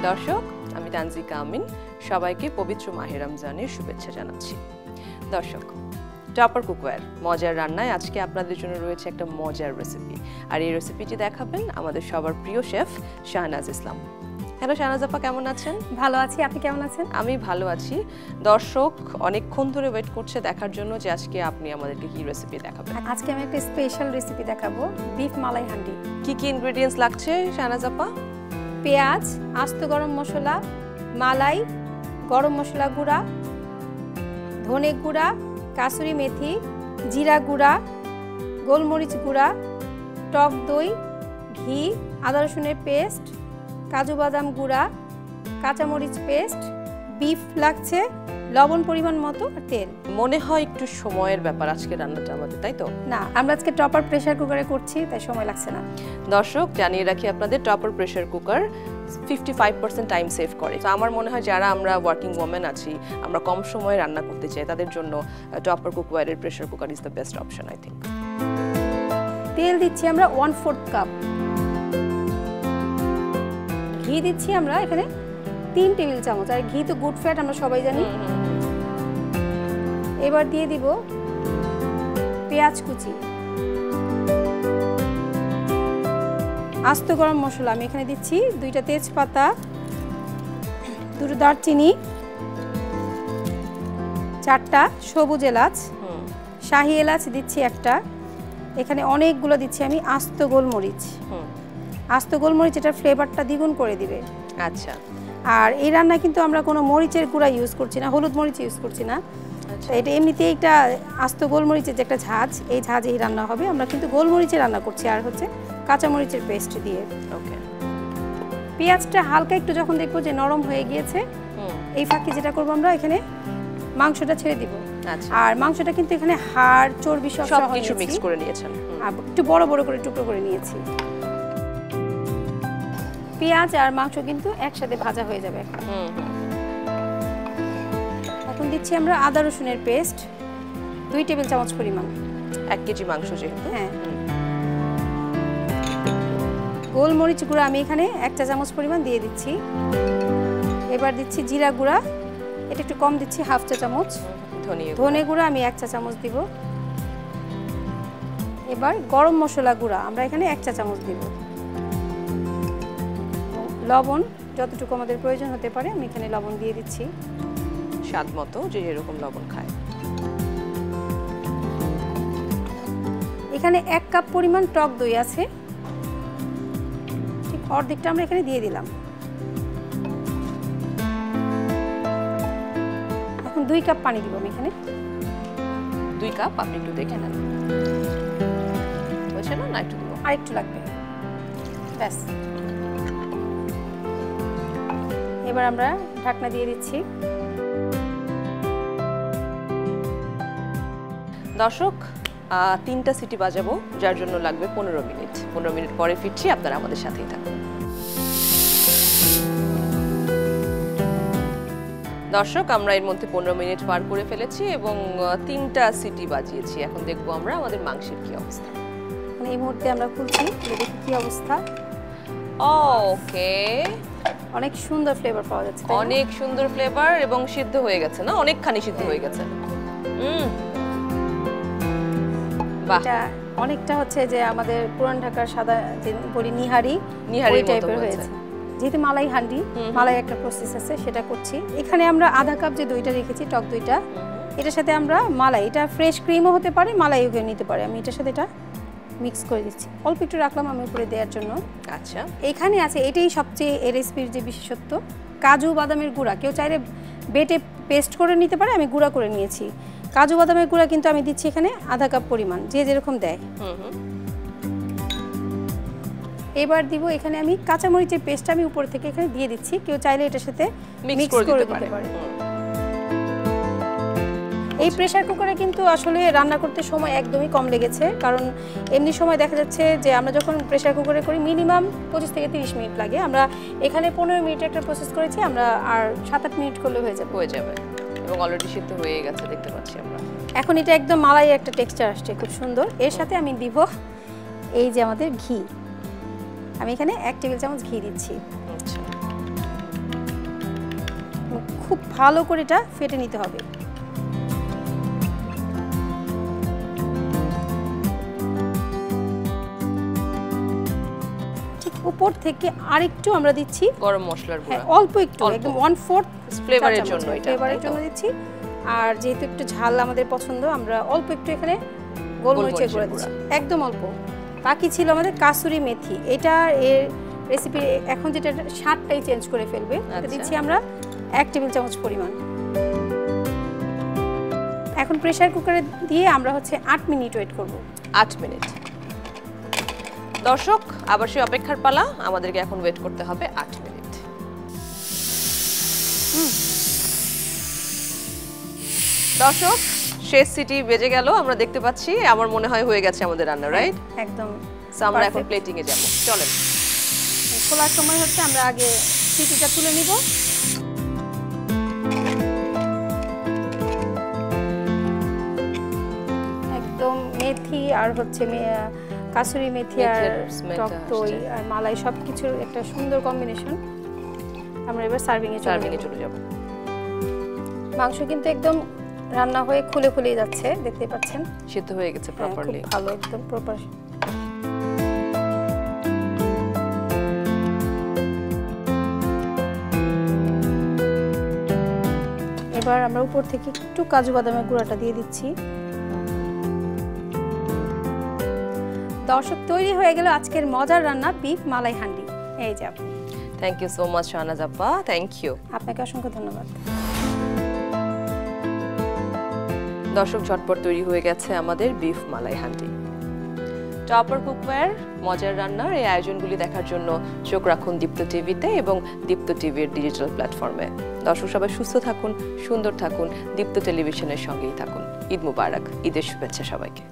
দর্শক, আমি তানজিকা আমিন, সবাইকে পবিত্র মাহে রমজানের শুভেচ্ছা জানাচ্ছি। দর্শক, টপার কুকওয়্যার মজার রান্নায় আজকে আপনাদের জন্য রয়েছে একটা মজার রেসিপি, আর এই রেসিপিটি দেখাবেন আমাদের সবার প্রিয় শেফ শাহনাজ ইসলাম। হ্যালো শাহনাজ আপা, কেমন আছেন? ভালো আছি, আপনি কেমন আছেন? আমি ভালো আছি। দর্শক অনেকক্ষণ ধরে ওয়েট করছে দেখার জন্য যে আজকে আপনি আমাদেরকে কি রেসিপি দেখাবেন। আজকে আমি একটা স্পেশাল রেসিপি দেখাবো, বিফ মালাই হান্ডি। কি কি ইনগ্রেডিয়েন্টস লাগছে শাহনাজ আপা? পেঁয়াজ, আস্ত গরম মশলা, মালাই, গরম মশলা গুঁড়া, ধনে গুঁড়া, কাসুরি মেথি, জিরা গুঁড়া, গোলমরিচ গুঁড়া, টক দই, ঘি, আদা রসুনের পেস্ট, কাজু বাদাম গুঁড়া, কাঁচামরিচ পেস্ট, বিফ লাগছে, লবণ পরিমাণ মতো, আর তেল। মনে হয় একটু সময়ের ব্যাপার আজকে রান্নাটা আমাদের, তাই তো? না, আমরা আজকে টপার প্রেসার কুকারে করছি, তাই সময় লাগছে না। দর্শক, জানিয়ে রাখি আপনাদের topper pressure cooker 55% time save করে। তো আমার মনে হয় যারা আমরা ওয়ার্কিং ওমেন আছি, আমরা কম সময়ে রান্না করতে চাই, তাদের জন্য টপার কুকওয়্যারের pressure cooker is the best option I think. তেল দিচ্ছি আমরা 1/4 কাপ। ঘি দিচ্ছি আমরা এখানে 3 টেবিল চামচ, আর ঘি তো গুড ফ্যাট আমরা সবাই জানি। এবার দিয়ে দিব পেঁয়াজ কুচি, আস্ত গরম মশলা আমি এখানে দিচ্ছি 2টা তেজপাতা, 2টো দারচিনি, 4টা সবুজ এলাচ, শাহি এলাচ দিচ্ছি একটা, এখানে অনেকগুলো দিচ্ছি আমি আস্ত গোলমরিচ। আস্ত গোলমরিচ এটা ফ্লেভারটা দ্বিগুণ করে দিবে। আচ্ছা। আর এই রান্না কিন্তু আমরা কোনো মরিচের গুঁড়া ইউজ করছি না, হলুদ মরিচ ইউজ করছি না। এটা এমনিতেই একটা আস্ত গোলমরিচের যে একটা ঝাঁজ, এই ঝাঁজেই রান্না হবে। আমরা কিন্তু গোলমরিচে রান্না করছি, আর হচ্ছে কাঁচামরিচের পেস্ট দিয়ে। ওকে। পেঁয়াজটা হালকা একটু যখন দেখবো যে নরম হয়ে গিয়েছে, এই ফাঁকে যেটা করবো আমরা এখানে মাংসটা ছেড়ে দিব। আচ্ছা। আর মাংসটা কিন্তু এখানে হাড় চর্বি সব কিছু মিক্স করে নিয়েছেন, আর একটু বড় বড় করে টুকরো করে নিয়েছি। পেঁয়াজ আর মাংস কিন্তু একসাথে ভাজা হয়ে যাবে। এখন দিচ্ছি আমরা আদা রসুনের পেস্ট 2 টেবিল চামচ পরিমাণ। 1 কেজি মাংস যেহেতু। হ্যাঁ। গোলমরিচ গুঁড়া আমি এখানে 1 চা চামচ পরিমাণ দিয়ে দিচ্ছি। এবার দিচ্ছি জিরা গুঁড়া, এটা একটু কম দিচ্ছি, 1/2 চা চামচ। ধনে গুঁড়া আমি 1 চা চামচ দিব। এবার গরম মশলা গুঁড়া আমরা এখানে 1 চা চামচ দিব। লবণ যতটুকু আমাদের প্রয়োজন হতে পারে আমি এখানে লবণ দিয়ে দিচ্ছি, স্বাদ মতো, যে যেরকম লবণ খায়। এখানে 1 কাপ পরিমাণ টক দই আছে, ঠিক অর্ধেকটা আমরা এখানে দিয়ে দিলাম। এখন 2 কাপ পানি দিব আমি এখানে। 2 কাপ, আপনি একটু দেখে নেন হয়েছে না, একটু দিব? আর একটু লাগবে, ব্যাস। এবার আমরা ঢাকনা দিয়ে দিচ্ছি। দর্শক, 3টা সিটি বাজাবো, যার জন্য লাগবে 15 মিনিট। 15 মিনিট পরে ফিরছি, আপনারা আমাদের সাথেই থাকুন। দর্শক, আমরা এর মধ্যে 15 মিনিট পার করে ফেলেছি এবং 3টা সিটি বাজিয়েছি। এখন দেখবো আমরা আমাদের মাংসের কি অবস্থা। মানে এই মুহূর্তে আমরা খুলছি, দেখি কি অবস্থা। ওকে, অনেক সুন্দর ফ্লেভার পাওয়া যাচ্ছে, অনেক সুন্দর ফ্লেভার, এবং সিদ্ধ হয়ে গেছে না, অনেকখানি সিদ্ধ হয়ে গেছে। এটা অনেকটা হচ্ছে যে আমাদের পুরান ঢাকার সাদা যে বলি নিহারি টাইপের হয়েছে। যেহেতু মালাই হান্ডি, মালাই একটা প্রসেস আছে, সেটা করছি। এখানে আমরা আধা কাপ যে দইটা রেখেছি, টক দইটা, এটার সাথে আমরা মালাই, এটা ফ্রেশ ক্রিমও হতে পারে, মালাইও নিতে পারে। আমি এটার সাথে এটা মিক্স করে দিচ্ছি, অল্প একটু রাখলাম আমি উপরে দেওয়ার জন্য। আচ্ছা। এখানে আছে, এটাই সবচেয়ে এই রেসিপির যে বিশেষত্ব, কাজু বাদামের গুঁড়া। কেউ চাইলে বেটে পেস্ট করে নিতে পারে, আমি গুঁড়া করে নিয়েছি। কাজু বাদামের গুঁড়া কিন্তু আমি দিচ্ছি এখানে আধা কাপ পরিমাণ, যে যেরকম দেয়। এবার দিব এখানে আমি কাঁচামরিচের পেস্ট আমি উপর থেকে এখানে দিয়ে দিচ্ছি, কেউ চাইলে এটার সাথে মিক্স করে দিতে পারে। এই প্রেসার কুকারে কিন্তু আসলে রান্না করতে সময় একদমই কম লেগেছে, কারণ এমনি সময় দেখা যাচ্ছে যে আমরা যখন প্রেসার কুকারে করি মিনিমাম 25 থেকে 30 মিনিট লাগে। আমরা এখানে 15 মিনিট একটা প্রসেস করেছি, আমরা আর 7-8 মিনিট করলে হয়ে যাবে। এবং অলরেডি সিদ্ধ হয়ে গেছে, দেখতে পাচ্ছি আমরা। এখন এটা একদম মালাই একটা টেক্সচার আসছে, খুব সুন্দর। এর সাথে আমি দিব এই যে আমাদের ঘি, আমি এখানে 1 টেবিল চামচ ঘি দিচ্ছি। আচ্ছা। খুব ভালো করে এটা ফেটে নিতে হবে। ঠিক উপর থেকে আরেকটু আমরা দিচ্ছি গরম মশলার গুঁড়া, অল্প একটু, একদম 1/4 ফ্লেভারের জন্য, এটা ফ্লেভারের জন্য দিচ্ছি। আর যেহেতু একটু ঝাল আমাদের পছন্দ, আমরা অল্প একটু এখানে গোলমরিচের গুঁড়া দিচ্ছি, একদম অল্প। বাকি ছিল আমাদের কাসুরি মেথি, এটা এর রেসিপি এখন যেটা স্বাদটাই চেঞ্জ করে ফেলবে। এটা দিচ্ছি আমরা 1 টেবিল চামচ পরিমাণ। এখন প্রেসার কুকারে দিয়ে আমরা হচ্ছে 8 মিনিট ওয়েট করব। 8 মিনিট। দর্শক, আবার সেই অপেক্ষার পালা, আমাদেরকে এখন ওয়েট করতে হবে 8 মিনিট। দর্শক, শেষ সিটি বেজে গেল, আমরা দেখতে পাচ্ছি। আমার মনে হয় হয়ে গেছে আমাদের রান্না, রাইট? একদম। সো আমরা এখন প্লেটিং এ যাব, চলেন। খোলার সময় হচ্ছে আমরা আগে সিটিটা তুলে নিব। একদম মেথি আর হচ্ছে কাসুরি মেথি আর টক দই আর মালাই সবকিছুর একটা সুন্দর কম্বিনেশন। আমরা এবার সার্ভিং এ চলে যাব। মাংস কিন্তু একদম রান্না হয়ে খুলে খুলে যাচ্ছে, দেখতে পাচ্ছেন সিদ্ধ হয়ে গেছে প্রপারলি, খুব ভালো, একদম প্রপার। এবার আমরা উপর থেকে একটু কাজু বাদামের গুঁড়াটা দিয়ে দিচ্ছি। দর্শক, তৈরি হয়ে গেল আজকের মজার রান্না বিফ মালাই হান্ডি। এই যে আপনি। Thank you so much Shahnaz আপা, থ্যাংক ইউ। আপনাকে অসংখ্য ধন্যবাদ। দর্শক, ঝটপট তৈরি হয়ে গেছে আমাদের বিফ মালাই হান্ডি। টপার কুকওয়্যার মজার রান্নার এই আয়োজনগুলি দেখার জন্য চোখ রাখুন দীপ্ত টিভিতে এবং দীপ্ত টিভির ডিজিটাল প্ল্যাটফর্মে। দর্শক, সবাই সুস্থ থাকুন, সুন্দর থাকুন, দীপ্ত টেলিভিশনের সঙ্গেই থাকুন। ঈদ মুবারক, ঈদের শুভেচ্ছা সবাইকে।